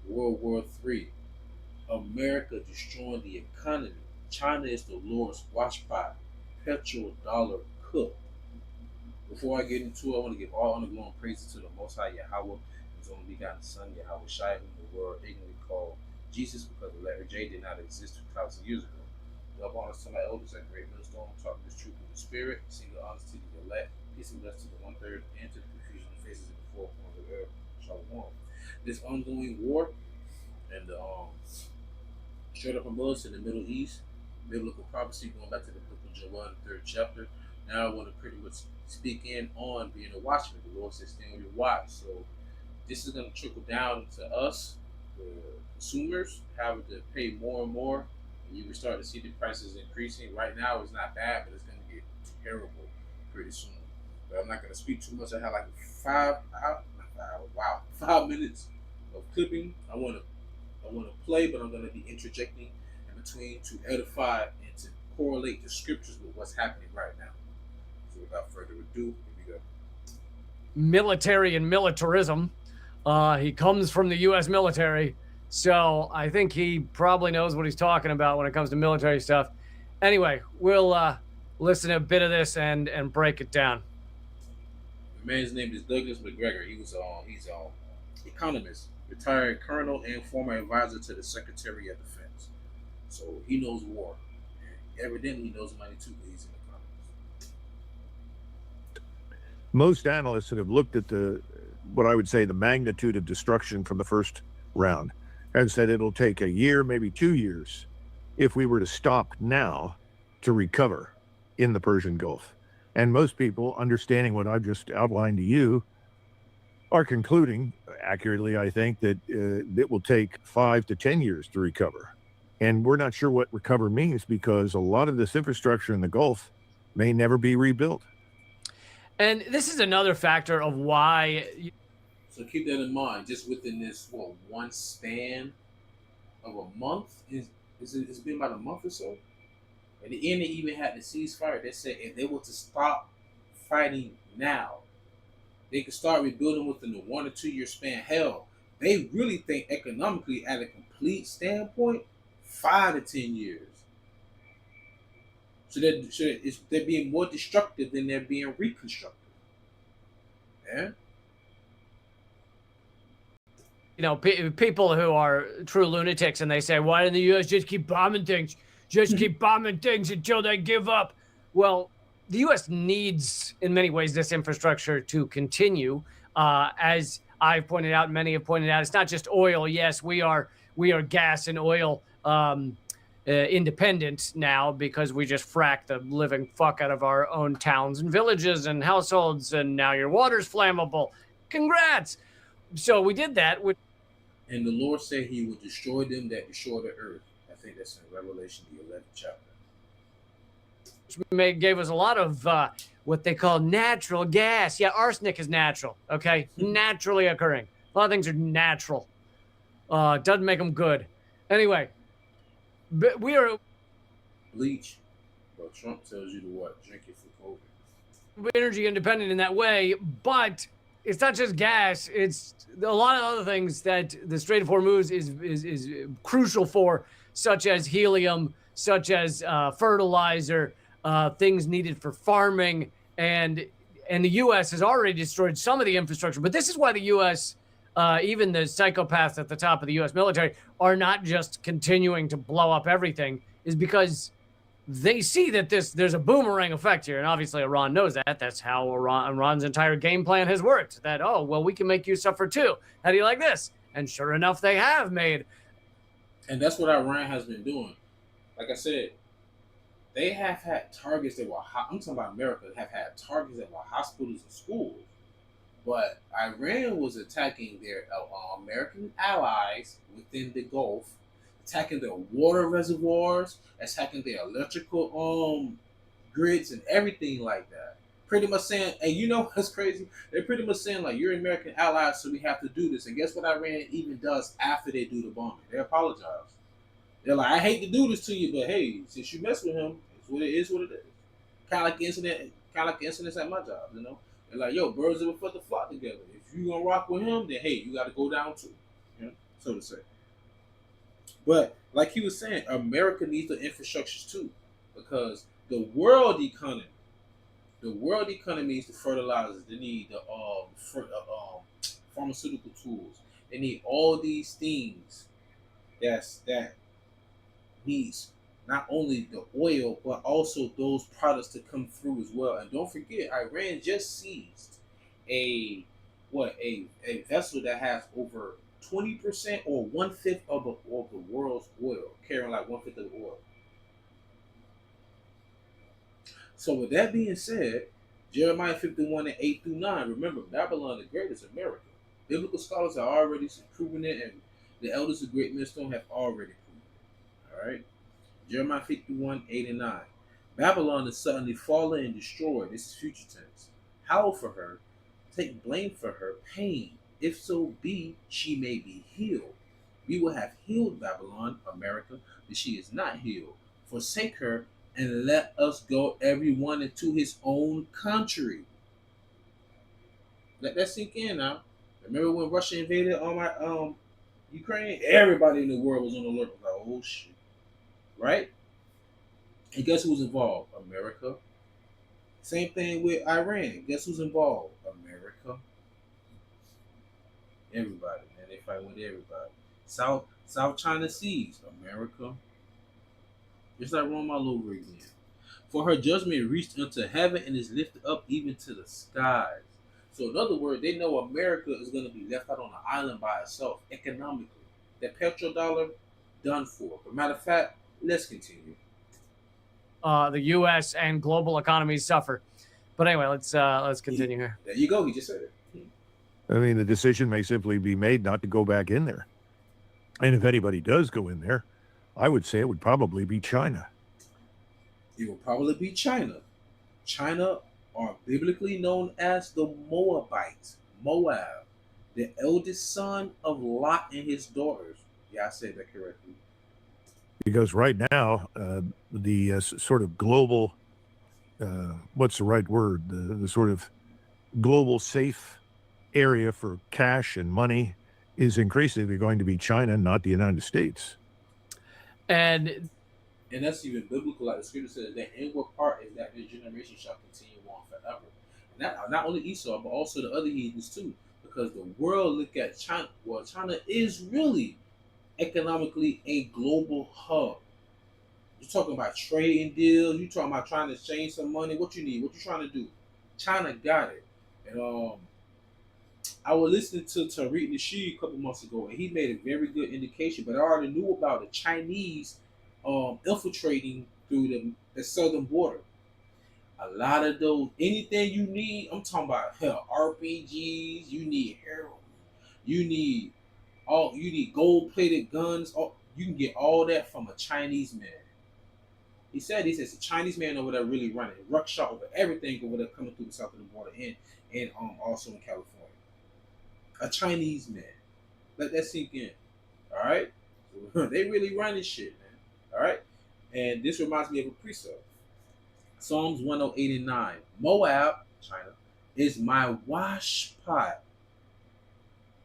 World War III, America destroying the economy. China is the Lord's washpot. Petrodollar cook. Before I get into it, I want to give all honor, glory, and praise to the Most High Yahweh, His only begotten Son, YAHAWASHI, whom the world ignorantly called Jesus, because the letter J did not exist 2,000 years ago. Love honors to my elders at Great Millstone, talking this truth in the spirit, single honors to the elect, peace and blessings to the one-third, and to the confusion of faces in the four corners of the earth. Shalom. This ongoing war and the straight up from us in the Middle East, biblical prophecy going back to the book of Joel, the third chapter. Now I want to pretty much speak in on being a watchman. The Lord says, stand on your watch. So this is going to trickle down to us, the consumers, having to pay more and more. And you can start to see the prices increasing. Right now it's not bad, but it's going to get terrible pretty soon. But I'm not going to speak too much. I have like 5 minutes of clipping. I want to play, but I'm going to be interjecting in between to edify and to correlate the scriptures with what's happening right now. So without further ado, here we go. Military and militarism. He comes from the U.S. military, so I think he probably knows what he's talking about when it comes to military stuff. Anyway, we'll listen to a bit of this and break it down. The man's name is Douglas McGregor. He's economist, retired colonel, and former advisor to the Secretary of Defense. So he knows war. And evidently he knows money too, but he's an economist. Most analysts that have looked at what I would say the magnitude of destruction from the first round have said it'll take a year, maybe 2 years, if we were to stop now, to recover in the Persian Gulf. And most people, understanding what I've just outlined to you, are concluding accurately, I think, that it will take 5 to 10 years to recover. And we're not sure what recover means, because a lot of this infrastructure in the Gulf may never be rebuilt. And this is another factor of why. So keep that in mind. Just within this one span of a month, it's been about a month or so. At the end, they even had the ceasefire. They said if they were to stop fighting now, they could start rebuilding within a 1 or 2 year span. Hell, they really think economically, at a complete standpoint, 5 to 10 years. So they're being more destructive than they're being reconstructive. Yeah. You know, people who are true lunatics, and they say, why didn't the U.S. just keep bombing things? Just keep bombing things until they give up. Well, the U.S. needs, in many ways, this infrastructure to continue. As I've pointed out, many have pointed out, it's not just oil. Yes, we are gas and oil independent now, because we just frack the living fuck out of our own towns and villages and households, and now your water's flammable. Congrats! So we did that. And the Lord said he would destroy them that destroy the earth. I think that's in Revelation, the 11th chapter. Which gave us a lot of what they call natural gas. Yeah, arsenic is natural, okay? Naturally occurring. A lot of things are natural. Doesn't make them good. Anyway, but we are... Bleach. Well, Trump tells you to what? Drink it for COVID. Energy independent in that way, but it's not just gas. It's a lot of other things that the Strait of Hormuz is crucial for, such as helium, such as fertilizer, things needed for farming, and the U.S. has already destroyed some of the infrastructure. But this is why the U.S., even the psychopaths at the top of the U.S. military, are not just continuing to blow up everything, is because they see that there's a boomerang effect here. And obviously Iran knows that. That's how Iran's entire game plan has worked. That, oh, well, we can make you suffer too. How do you like this? And sure enough, they have made. And that's what Iran has been doing. Like I said, they have had targets that were, I'm talking about America, have had targets that were hospitals and schools. But Iran was attacking their American allies within the Gulf, attacking their water reservoirs, attacking their electrical grids and everything like that. Pretty much saying, and you know what's crazy? They're pretty much saying, like, you're American allies, so we have to do this. And guess what Iran even does after they do the bombing? They apologize. They're like, I hate to do this to you, but hey, since you mess with him, it's what it is, what it is. Kind of like incidents at my job, you know? They're like, yo, birds of a feather flock together. If you gonna rock with him, then hey, you gotta go down too. Yeah? so to say. But like he was saying, America needs the infrastructures too, because the world economy needs the fertilizers. They need the pharmaceutical tools. They need all these things that needs not only the oil but also those products to come through as well. And don't forget, Iran just seized a a vessel that has over 20% or 1/5 of the world's oil, carrying like 1/5 of the oil. So with that being said, Jeremiah 51 and 8 through 9, remember Babylon the Great is America. Biblical scholars have already proven it, and the elders of Great Millstone have already proven it. All right. Jeremiah 51, 8 and 9. Babylon is suddenly fallen and destroyed. This is future tense. Howl for her, take blame for her pain. If so be, she may be healed. We will have healed Babylon, America, but she is not healed. Forsake her and let us go everyone into his own country. Let that sink in now. Remember when Russia invaded Ukraine? Everybody in the world was on alert. Like, oh shit. Right? And guess who's involved? America. Same thing with Iran. Guess who's involved? America. Everybody, man. They fight with everybody. South China Seas. America. Just like Rome all over again. For her judgment reached unto heaven and is lifted up even to the skies. So in other words, they know America is going to be left out on an island by itself economically. That petrodollar, done for. But matter of fact, let's continue. The U.S. and global economies suffer. But anyway, let's continue here. There you go. He just said it. I mean, the decision may simply be made not to go back in there. And if anybody does go in there, I would say it would probably be China. It will probably be China. China are biblically known as the Moabites. Moab, the eldest son of Lot and his daughters. Yeah, I said that correctly. Because right now, the sort of global, what's the right word? The sort of global safe area for cash and money is increasingly going to be China, not the United States. And that's even biblical, like the scripture says, that inward part is that this generation shall continue on forever. And that not only Esau, but also the other heathens too. Because the world look at China, well, China is really economically a global hub. You're talking about trading deals, you're talking about trying to exchange some money. What you need, what you trying to do? China got it. And I was listening to Tariq Nasheed a couple months ago, and he made a very good indication, but I already knew about the Chinese infiltrating through the southern border. A lot of those, anything you need, I'm talking about hell, RPGs, you need heroin, you need gold-plated guns. You can get all that from a Chinese man. He says a Chinese man over there really running ruckshot over everything over there coming through the south of the border and also in California. A Chinese man. Let that sink in. All right? They really running shit, man. All right? And this reminds me of a precept. Psalms 108 and 9. Moab, China, is my washpot.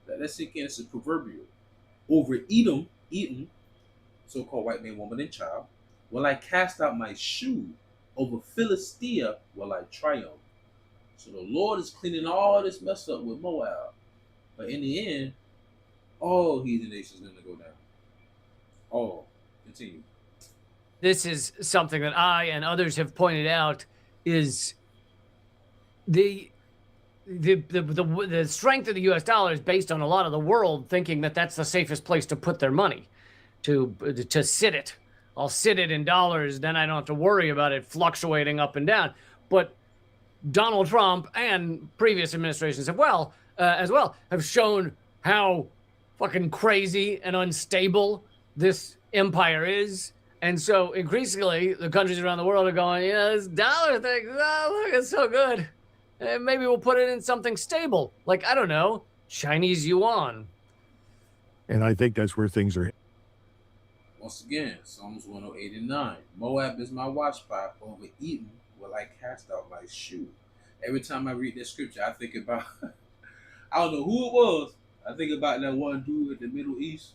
Let that sink in. It's a proverbial. Over Edom, so-called white man, woman, and child, will I cast out my shoe. Over Philistia will I triumph. So the Lord is cleaning all this mess up with Moab. But in the end, all heathen nations are going to go down. All. Continue. This is something that I and others have pointed out is the strength of the U.S. dollar is based on a lot of the world thinking that that's the safest place to put their money, to sit it. I'll sit it in dollars, then I don't have to worry about it fluctuating up and down. But Donald Trump and previous administrations as well have shown how fucking crazy and unstable this empire is. And so increasingly, the countries around the world are going, yeah, this dollar thing, oh, look, it's so good. Maybe we'll put it in something stable, like, I don't know, Chinese yuan. And I think that's where things are. Once again, Psalms 108 and 9. Moab is my watchpot. Over Edom will I cast out my shoe. Every time I read this scripture, I think about, I don't know who it was, I think about that one dude in the Middle East,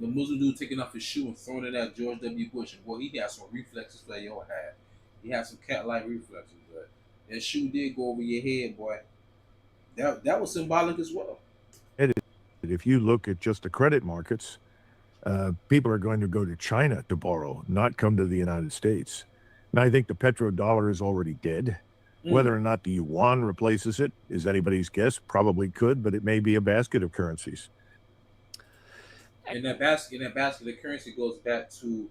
the Muslim dude taking off his shoe and throwing it at George W. Bush. And boy, he had some reflexes that y'all had. He had some cat-like reflexes, but that shoe did go over your head, boy. That was symbolic as well. If you look at just the credit markets, people are going to go to China to borrow, not come to the United States. And I think the petrodollar is already dead. Whether or not the yuan replaces it is anybody's guess. Probably could, but it may be a basket of currencies. And that basket of currency goes back to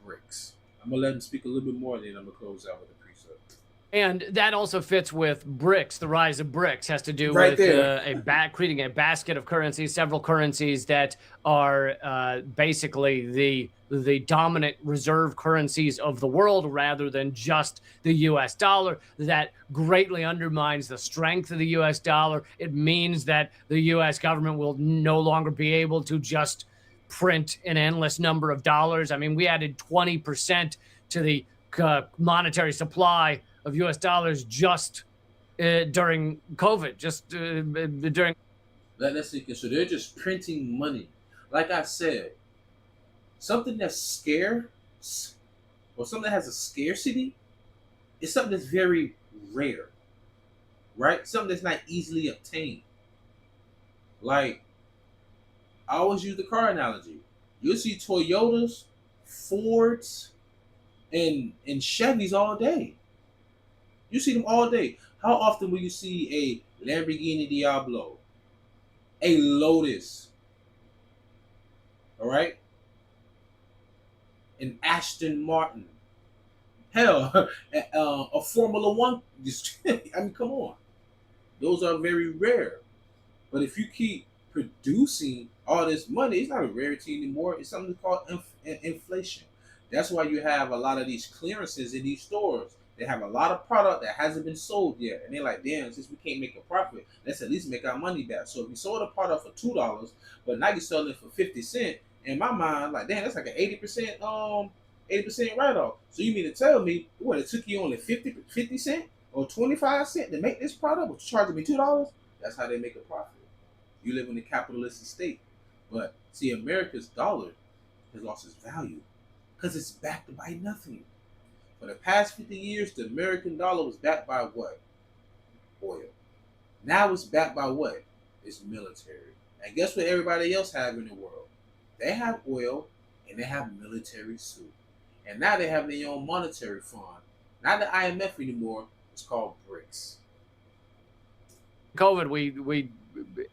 BRICS. I'm gonna let him speak a little bit more, then I'm gonna close out with the precept. And that also fits with BRICS. The rise of BRICS has to do Right with creating a basket of currencies, several currencies that are basically the dominant reserve currencies of the world, rather than just the U.S. dollar. That greatly undermines the strength of the U.S. dollar. It means that the U.S. government will no longer be able to just print an endless number of dollars. I mean, we added 20% to the monetary supply of U.S. dollars just during COVID, during. Let's see. So they're just printing money. Like I said, something that's scarce or something that has a scarcity is something that's very rare, right? Something that's not easily obtained. Like, I always use the car analogy. You'll see Toyotas, Fords, and Chevys all day. You see them all day. How often will you see a Lamborghini Diablo, a Lotus, all right, an Aston Martin, hell, a Formula One? I mean, come on. Those are very rare. But if you keep producing all this money, it's not a rarity anymore. It's something called inflation. That's why you have a lot of these clearances in these stores. They have a lot of product that hasn't been sold yet, and they're like, damn, since we can't make a profit, let's at least make our money back. So if you sold a product for $2, but now you're selling it for 50 cents, in my mind, like, damn, that's like an 80% write-off. So you mean to tell me, what, it took you only 50 cents or 25 cents to make this product, but you're charging me $2? That's how they make a profit. You live in a capitalistic state. But see, America's dollar has lost its value because it's backed by nothing. For the past 50 years, the American dollar was backed by what? Oil. Now it's backed by what? It's military. And guess what everybody else have in the world? They have oil and they have military suit. And now they have their own monetary fund. Not the IMF anymore. It's called BRICS. COVID, we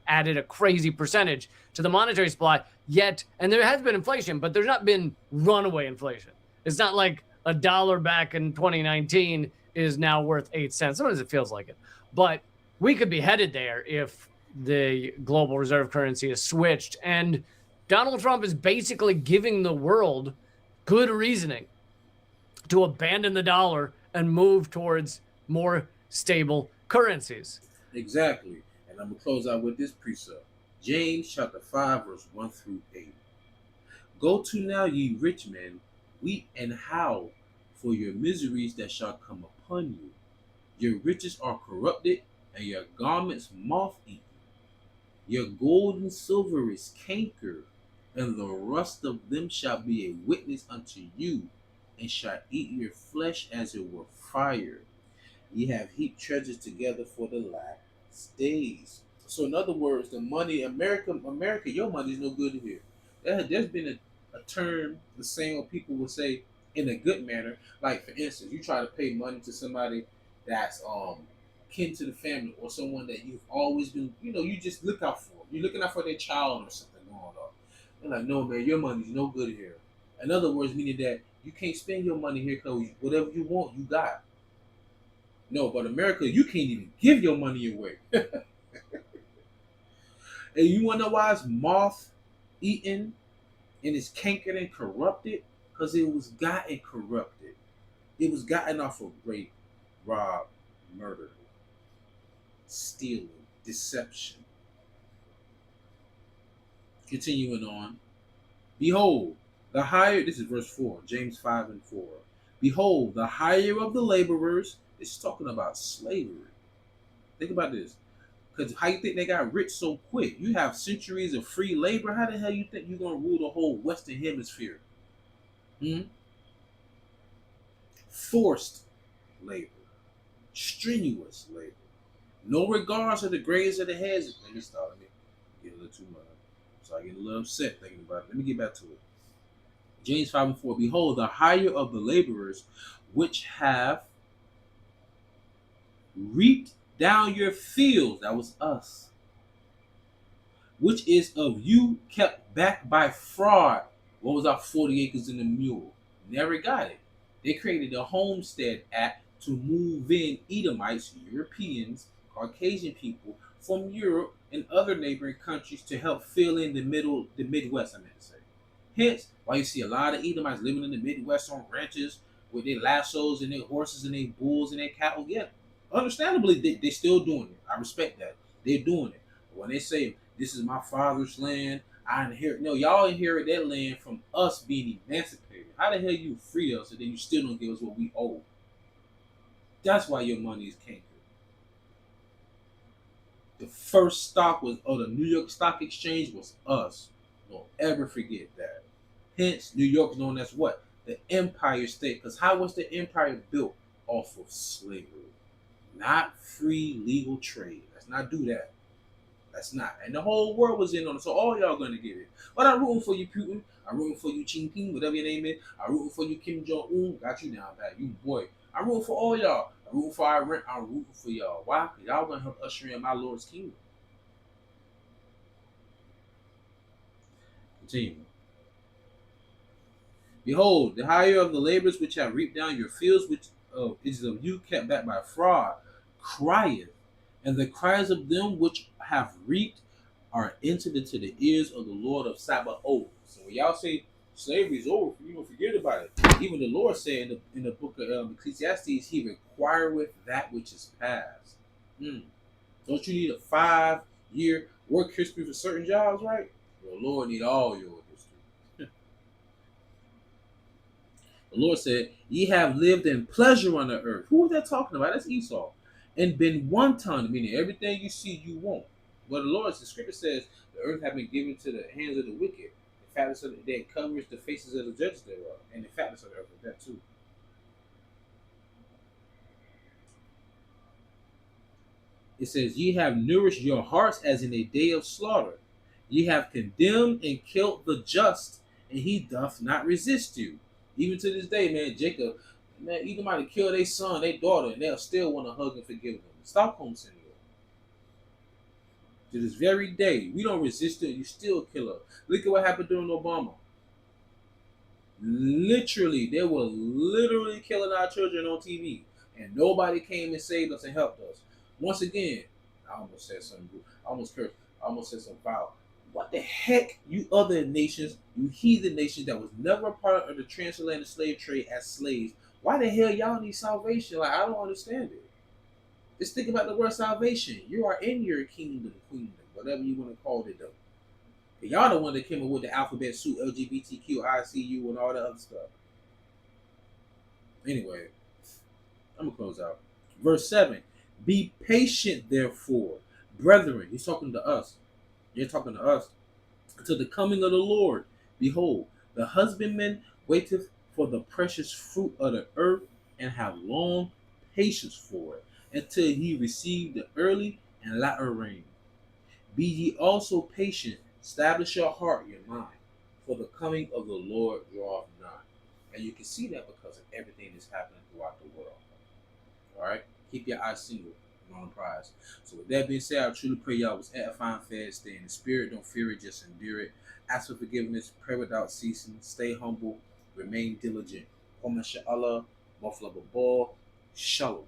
added a crazy percentage to the monetary supply, and there has been inflation, but there's not been runaway inflation. It's not like a dollar back in 2019 is now worth 8 cents. Sometimes it feels like it, but we could be headed there if the global reserve currency is switched. And Donald Trump is basically giving the world good reasoning to abandon the dollar and move towards more stable currencies. Exactly. And I'm going to close out with this precept. James chapter 5, verse 1 through 8. Go to now, ye rich men, weep and howl for your miseries that shall come upon you. Your riches are corrupted, and your garments moth-eaten. Your gold and silver is cankered, and the rust of them shall be a witness unto you, and shall eat your flesh as it were fire. Ye have heaped treasures together for the last days. So in other words, the money, America, your money is no good here. There's been a term, the same what people would say in a good manner. Like, for instance, you try to pay money to somebody that's kin to the family, or someone that you've always been, you just look out for. You're looking out for their child or something going on. They're like, no, man, your money's no good here. In other words, meaning that you can't spend your money here because whatever you want, you got. No, but America, you can't even give your money away. And you want to know why it's moth-eaten and it's cankered and corrupted? Because it was gotten corrupted. It was gotten off of rape, rob, murder, stealing, deception. Continuing on. Behold, the hire, this is verse 4, James 5 and 4. Behold, the hire of the laborers is talking about slavery. Think about this. Because how you think they got rich so quick? You have centuries of free labor. How the hell you think you're gonna rule the whole Western Hemisphere? Hmm? Forced labor, strenuous labor, no regards to the grades of the heads. Let me stop. Let me get a little too much. So I get a little upset thinking about it. Let me get back to it. James 5:4. Behold, the hire of the laborers which have reaped down your fields, that was us, which is of you kept back by fraud. What was our 40 acres and a mule? Never got it. They created a Homestead Act to move in Edomites, Europeans, Caucasian people from Europe and other neighboring countries to help fill in the Midwest, I meant to say. Hence, why you see a lot of Edomites living in the Midwest on ranches with their lassos and their horses and their bulls and their cattle. Yeah, understandably, they still doing it. I respect that. They're doing it. But when they say, this is my father's land, I inherit. No, y'all inherit that land from us being emancipated. How the hell you free us and then you still don't give us what we owe? That's why your money is cankered. The first stock was, the New York Stock Exchange was us. Don't ever forget that. Hence, New York is known as what? The Empire State. Because how was the empire built? Off of slavery. Not free legal trade. Let's not do that. That's not. And the whole world was in on it, so all y'all gonna get it. But I'm rooting for you, Putin. I'm rooting for you, Jinping, whatever your name is. I'm rooting for you, Kim Jong-un. Got you down, pat. You boy. I'm rooting for all y'all. I'm rooting for Iran. I'm rooting for y'all. Why? Because y'all gonna help usher in my Lord's kingdom. Continue. Behold, the hire of the laborers which have reaped down your fields, which is of you kept back by fraud, crieth, and the cries of them which have reaped are entered into the ears of the Lord of Sabaoth. So when y'all say slavery is over, you don't forget about it. Even the Lord said in the book of Ecclesiastes, He requireth that which is past. Don't you need a 5-year work history for certain jobs, right? The Lord need all your history. The Lord said, ye have lived in pleasure on the earth. Who is that talking about? That's Esau. And been wanton, meaning everything you see, you want. But the scripture says, the earth have been given to the hands of the wicked. The fatness of the dead covers the faces of the judges thereof. And the fatness of the earth is that too. It says, ye have nourished your hearts as in a day of slaughter. Ye have condemned and killed the just, and he doth not resist you. Even to this day, man, Jacob, man, either might have killed their son, their daughter, and they'll still want to hug and forgive them. Stockholm Syndrome. To this very day, we don't resist it, you still kill her. Look at what happened during Obama. Literally, they were literally killing our children on TV, and nobody came and saved us and helped us. Once again, I almost said something. I almost cursed. I almost said something foul. What the heck, you other nations, you heathen nations that was never a part of the transatlantic slave trade as slaves, why the hell y'all need salvation? Like, I don't understand it. Just think about the word salvation. You are in your kingdom, queendom, whatever you want to call it, though. And y'all the one that came up with the alphabet soup, LGBTQ, ICU, and all that other stuff. Anyway, I'm going to close out. Verse 7. Be patient, therefore, brethren. He's talking to us. You're talking to us. Until the coming of the Lord. Behold, the husbandman waiteth for the precious fruit of the earth, and have long patience for it, until he receive the early and latter rain. Be ye also patient, establish your heart, your mind, for the coming of the Lord draweth nigh. And you can see that because of everything that's happening throughout the world. Alright? Keep your eyes single and on the prize. So with that being said, I truly pray y'all was edifying, fed, stay in the spirit, don't fear it, just endure it. Ask for forgiveness, pray without ceasing, stay humble, remain diligent. Inshallah, Shalom.